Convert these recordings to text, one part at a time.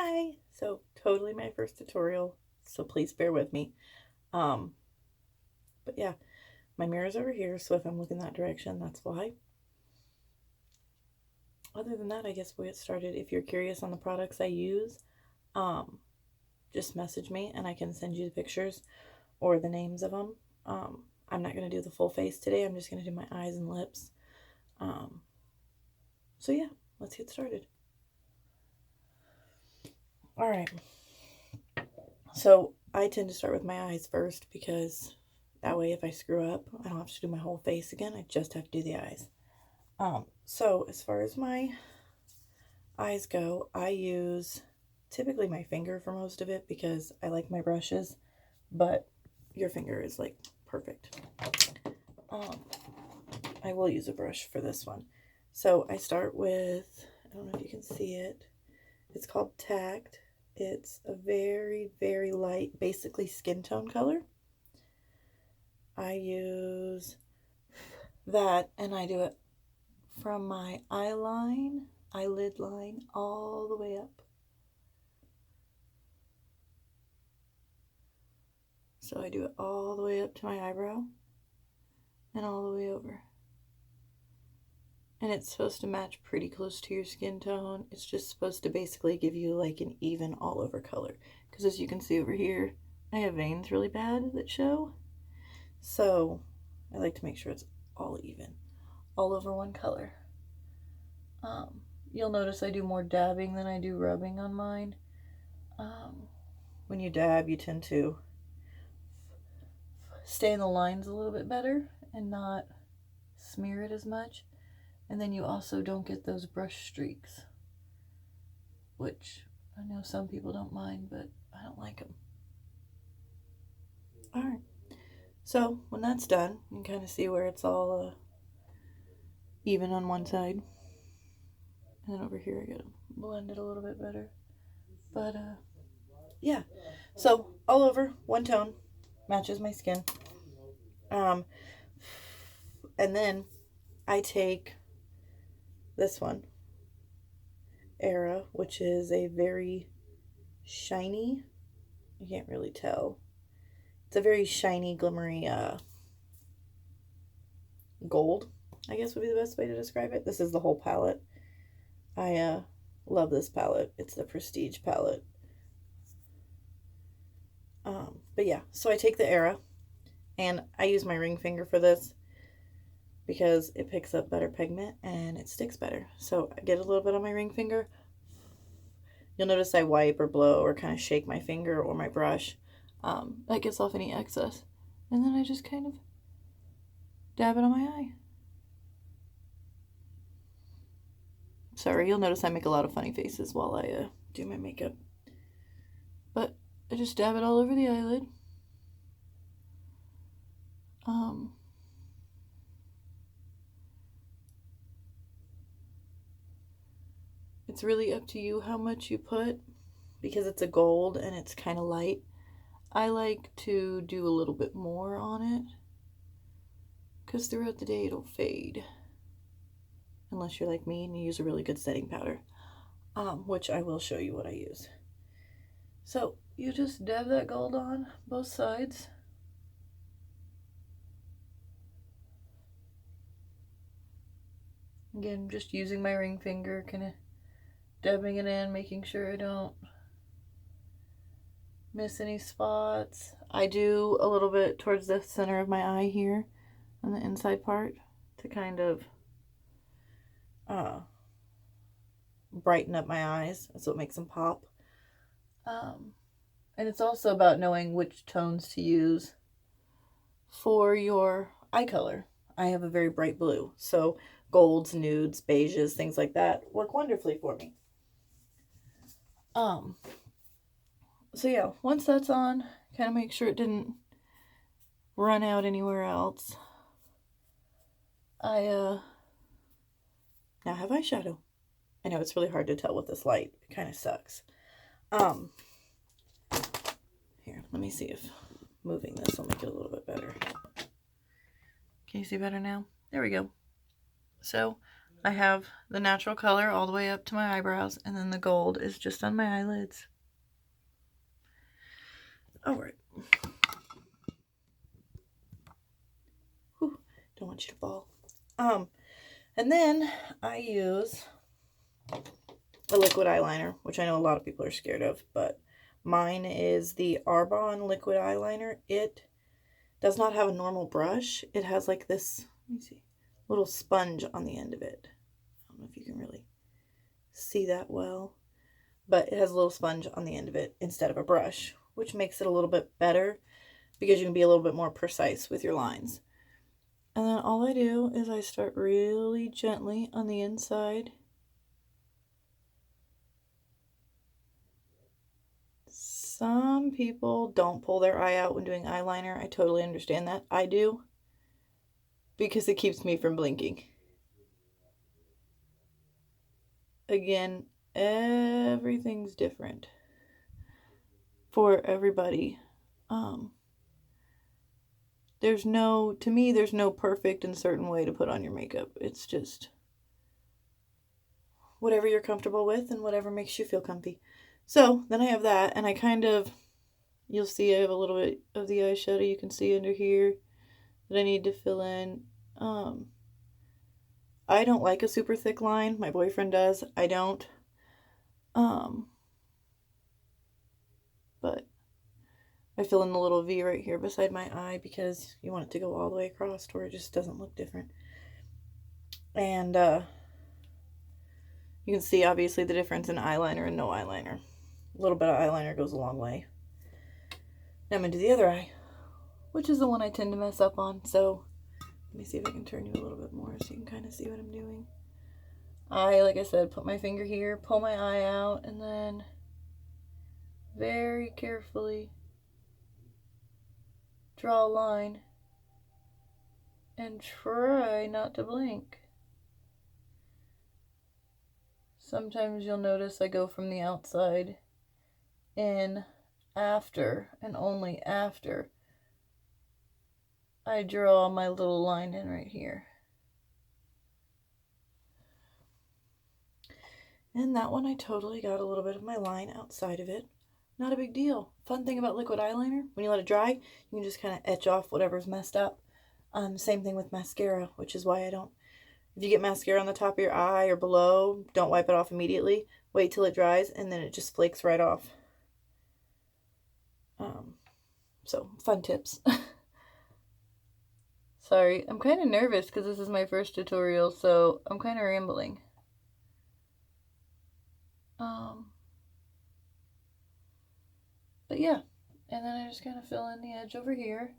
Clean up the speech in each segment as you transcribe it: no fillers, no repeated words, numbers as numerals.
Hi! So, totally my first tutorial, so please bear with me. Um, but yeah, my mirror's over here, so if I'm looking that direction, that's why. Other than that, I guess we'll get started. If you're curious on the products I use, um, just message me and I can send you the pictures or the names of them. I'm not going to do the full face today, I'm just going to do my eyes and lips. So yeah, let's get started. Alright, so I tend to start with my eyes first because that way if I screw up, I don't have to do my whole face again, I just have to do the eyes. So as far as my eyes go, I use typically my finger for most of it because I like my brushes, but your finger is like perfect. I will use a brush for this one. So I start with, I don't know if you can see it, it's called Tact. It's a very, very light, basically skin tone color. I use that and I do it from my eyelid line, all the way up. So I do it all the way up to my eyebrow and all the way over. And it's supposed to match pretty close to your skin tone. It's just supposed to basically give you like an even all over color. Because as you can see over here, I have veins really bad that show. So I like to make sure it's all even, all over one color. You'll notice I do more dabbing than I do rubbing on mine. When you dab, you tend to stay in the lines a little bit better and not smear it as much. And then you also don't get those brush streaks, which I know some people don't mind, but I don't like them. Alright, so when that's done, you can kind of see where it's all even on one side. And then over here I gotta blend it a little bit better. But yeah, so all over, one tone, matches my skin. And then I take this one, Era, which is a very shiny, you can't really tell, it's a very shiny, glimmery gold, I guess would be the best way to describe it. This is the whole palette. I love this palette. It's the Prestige palette. But yeah, so I take the Era, and I use my ring finger for this because it picks up better pigment and it sticks better. So I get a little bit on my ring finger. You'll notice I wipe or blow or kind of shake my finger or my brush. That gets off any excess. And then I just kind of dab it on my eye. Sorry, you'll notice I make a lot of funny faces while I do my makeup. But I just dab it all over the eyelid. It's really up to you how much you put because it's a gold and it's kind of light. I like to do a little bit more on it because throughout the day it'll fade. Unless you're like me and you use a really good setting powder, which I will show you what I use. So you just dab that gold on both sides. Again, just using my ring finger, kind of dabbing it in, making sure I don't miss any spots. I do a little bit towards the center of my eye here on the inside part to kind of brighten up my eyes. That's what makes them pop. And it's also about knowing which tones to use for your eye color. I have a very bright blue, so golds, nudes, beiges, things like that work wonderfully for me. So yeah, once that's on, kind of make sure it didn't run out anywhere else. I now have eyeshadow. I know it's really hard to tell with this light. It kind of sucks. Here, let me see if moving this will make it a little bit better. Can you see better now? There we go. So I have the natural color all the way up to my eyebrows, and then the gold is just on my eyelids. All right. Whew, don't want you to fall. And then I use a liquid eyeliner, which I know a lot of people are scared of, but mine is the Arbonne liquid eyeliner. It does not have a normal brush. It has like this, let me see, little sponge on the end of it. I don't know if you can really see that well, but it has a little sponge on the end of it instead of a brush, which makes it a little bit better because you can be a little bit more precise with your lines. And then all I do is I start really gently on the inside. Some people don't pull their eye out when doing eyeliner. I totally understand that. I do, because it keeps me from blinking. Again, everything's different for everybody. To me, there's no perfect and certain way to put on your makeup. It's just whatever you're comfortable with and whatever makes you feel comfy. So then I have that, and I kind of, you'll see I have a little bit of the eyeshadow you can see under here that I need to fill in. I don't like a super thick line. My boyfriend does. I don't. But I fill in the little V right here beside my eye because you want it to go all the way across to where it just doesn't look different. And you can see obviously the difference in eyeliner and no eyeliner. A little bit of eyeliner goes a long way. Now I'm going to do the other eye, which is the one I tend to mess up on. So let me see if I can turn you a little bit more so you can kind of see what I'm doing. Like I said, put my finger here, pull my eye out, and then very carefully draw a line and try not to blink. Sometimes you'll notice I go from the outside in after, and only after I draw my little line in right here. And that one I totally got a little bit of my line outside of it. Not a big deal. Fun thing about liquid eyeliner, when you let it dry, you can just kind of etch off whatever's messed up. Same thing with mascara, which is why I don't, if you get mascara on the top of your eye or below, don't wipe it off immediately. Wait till it dries, and then it just flakes right off. So, fun tips. Sorry, I'm kind of nervous because this is my first tutorial, so I'm kind of rambling. But yeah, and then I just kind of fill in the edge over here.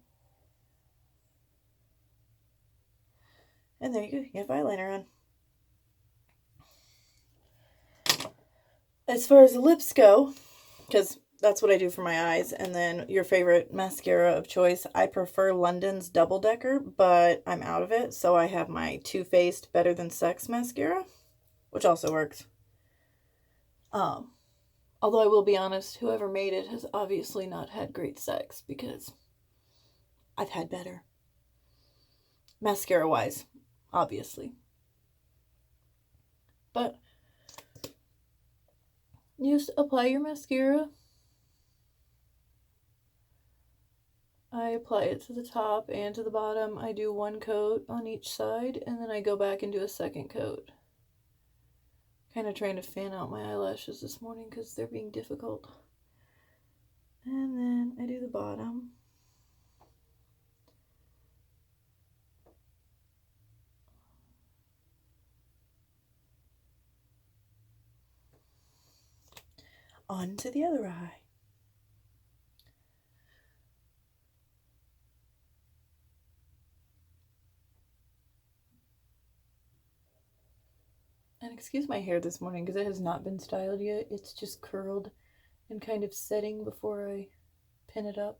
And there you go, you have eyeliner on. As far as the lips go, because that's what I do for my eyes, and then your favorite mascara of choice, I prefer London's Double Decker, but I'm out of it, so I have my Too Faced Better Than Sex mascara, which also works. Although I will be honest, whoever made it has obviously not had great sex, because I've had better. Mascara-wise, obviously. But you just apply your mascara. I apply it to the top and to the bottom. I do one coat on each side, and then I go back and do a second coat. Kind of trying to fan out my eyelashes this morning because they're being difficult. And then I do the bottom. On to the other eye. And excuse my hair this morning because it has not been styled yet. It's just curled and kind of setting before I pin it up.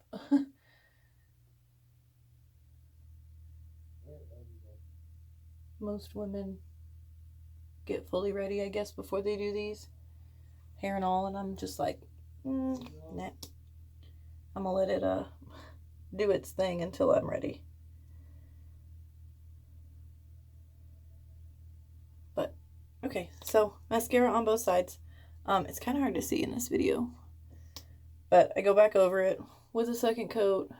Most women get fully ready, I guess, before they do these. Hair and all, and I'm just like, nah. I'm gonna let it do its thing until I'm ready. But Okay, so mascara on both sides. It's kind of hard to see in this video, but I go back over it with a second coat.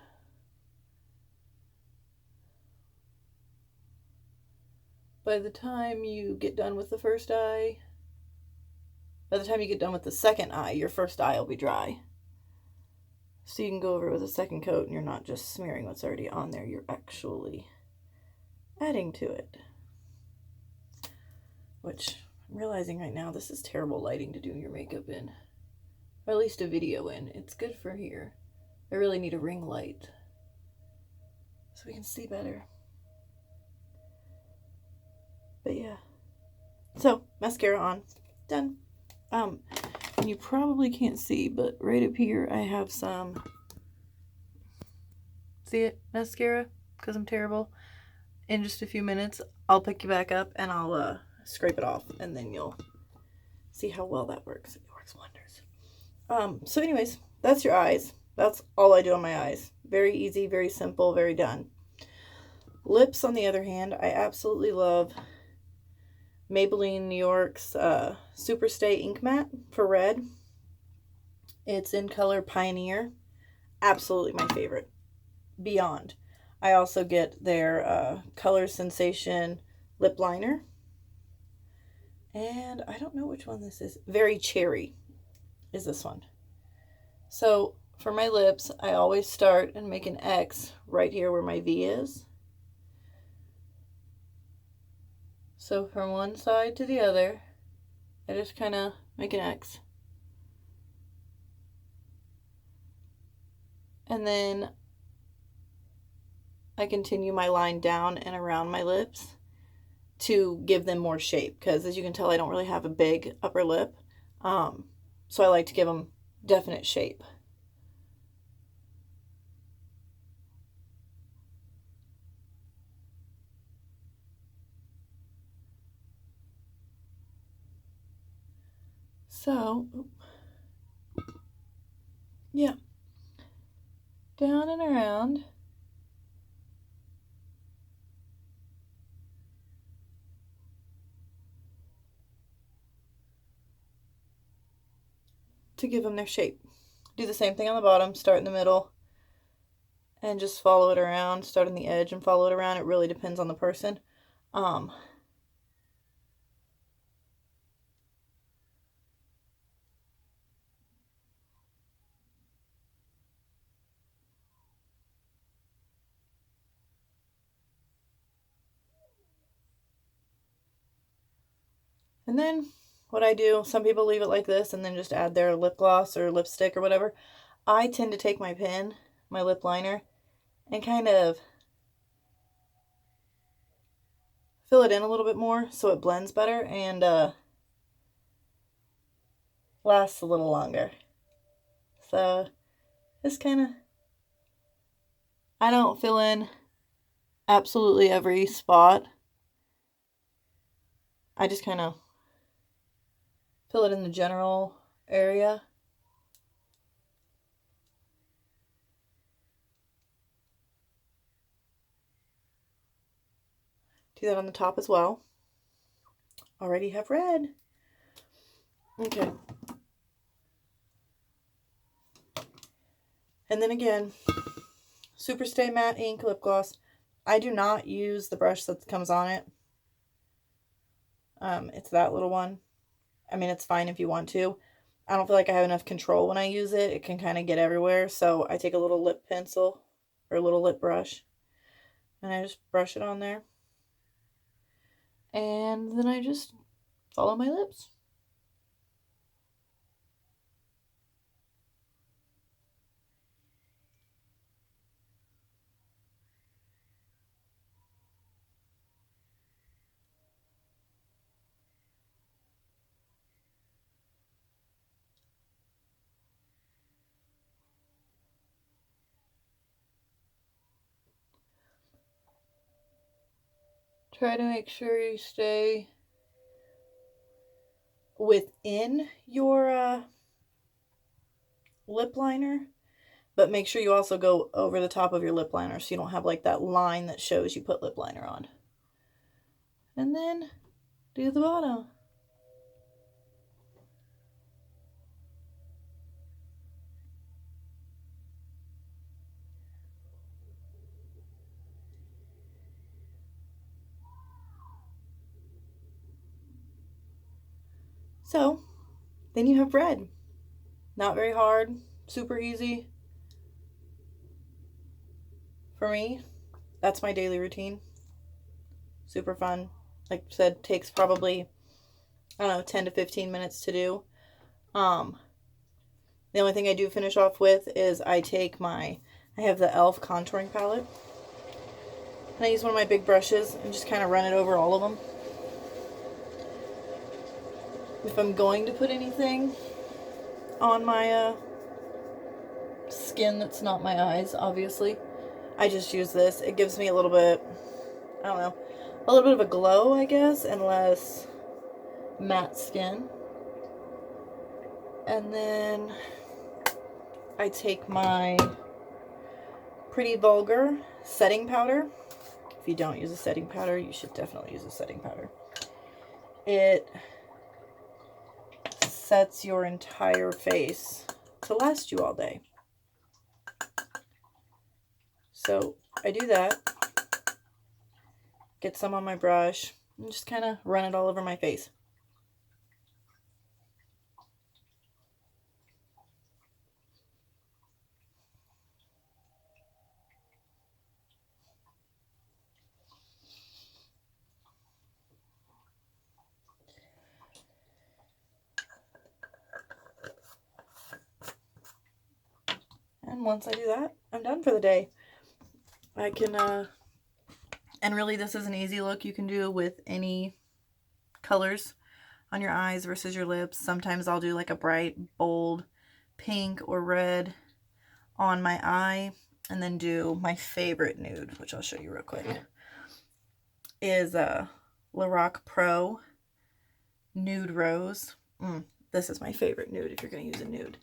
By the time you get done with the first eye, by the time you get done with the second eye, your first eye will be dry. So you can go over it with a second coat and you're not just smearing what's already on there, you're actually adding to it. Which, I'm realizing right now, this is terrible lighting to do your makeup in. Or at least a video in. It's good for here. I really need a ring light so we can see better. But yeah. So, mascara on. Done. And you probably can't see, but right up here I have some, see it? Mascara? Because I'm terrible. In just a few minutes, I'll pick you back up and I'll scrape it off, and then you'll see how well that works. It works wonders. So anyways, that's your eyes. That's all I do on my eyes. Very easy, very simple, very done. Lips, on the other hand, I absolutely love Maybelline New York's Superstay Ink Matte for red. It's in color Pioneer. Absolutely my favorite. Beyond. I also get their Color Sensation lip liner. And I don't know which one this is. Very Cherry is this one. So for my lips, I always start and make an X right here where my V is. So from one side to the other, I just kind of make an X. And then I continue my line down and around my lips to give them more shape. Because as you can tell, I don't really have a big upper lip. So I like to give them definite shape. So, yeah, down and around. To give them their shape. Do the same thing on the bottom, start in the middle, and just follow it around. Start on the edge and follow it around. It really depends on the person. And then what I do, some people leave it like this and then just add their lip gloss or lipstick or whatever. I tend to take my pen, my lip liner, and kind of fill it in a little bit more so it blends better and lasts a little longer. So just kind of, I don't fill in absolutely every spot. I just kind of fill it in the general area. Do that on the top as well. Already have red. Okay. And then again, Superstay Matte Ink Lip Gloss. I do not use the brush that comes on it. It's that little one. I mean, it's fine if you want to. I don't feel like I have enough control when I use it. It can kind of get everywhere. So I take a little lip pencil or a little lip brush and I just brush it on there. And then I just follow my lips. Try to make sure you stay within your lip liner, but make sure you also go over the top of your lip liner so you don't have like that line that shows you put lip liner on. And then do the bottom. So then you have bread. Not very hard, super easy. For me, that's my daily routine. Super fun. Like I said, takes probably, I don't know, 10 to 15 minutes to do. The only thing I do finish off with is I have the e.l.f. contouring palette. And I use one of my big brushes and just kind of run it over all of them. If I'm going to put anything on my skin that's not my eyes, obviously, I just use this. It gives me a little bit, I don't know, a little bit of a glow, I guess, and less matte skin. And then I take my Pretty Vulgar setting powder. If you don't use a setting powder, you should definitely use a setting powder. It sets your entire face to last you all day. So I do that, get some on my brush, and just kind of run it all over my face. And once I do that, I'm done for the day. I can, and really this is an easy look you can do with any colors on your eyes versus your lips. Sometimes I'll do like a bright, bold pink or red on my eye, and then do my favorite nude, which I'll show you real quick, is Lorac Pro Nude Rose. This is my favorite nude if you're going to use a nude.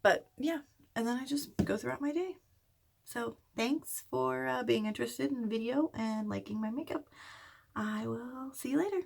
But yeah, and then I just go throughout my day. So thanks for being interested in the video and liking my makeup. I will see you later.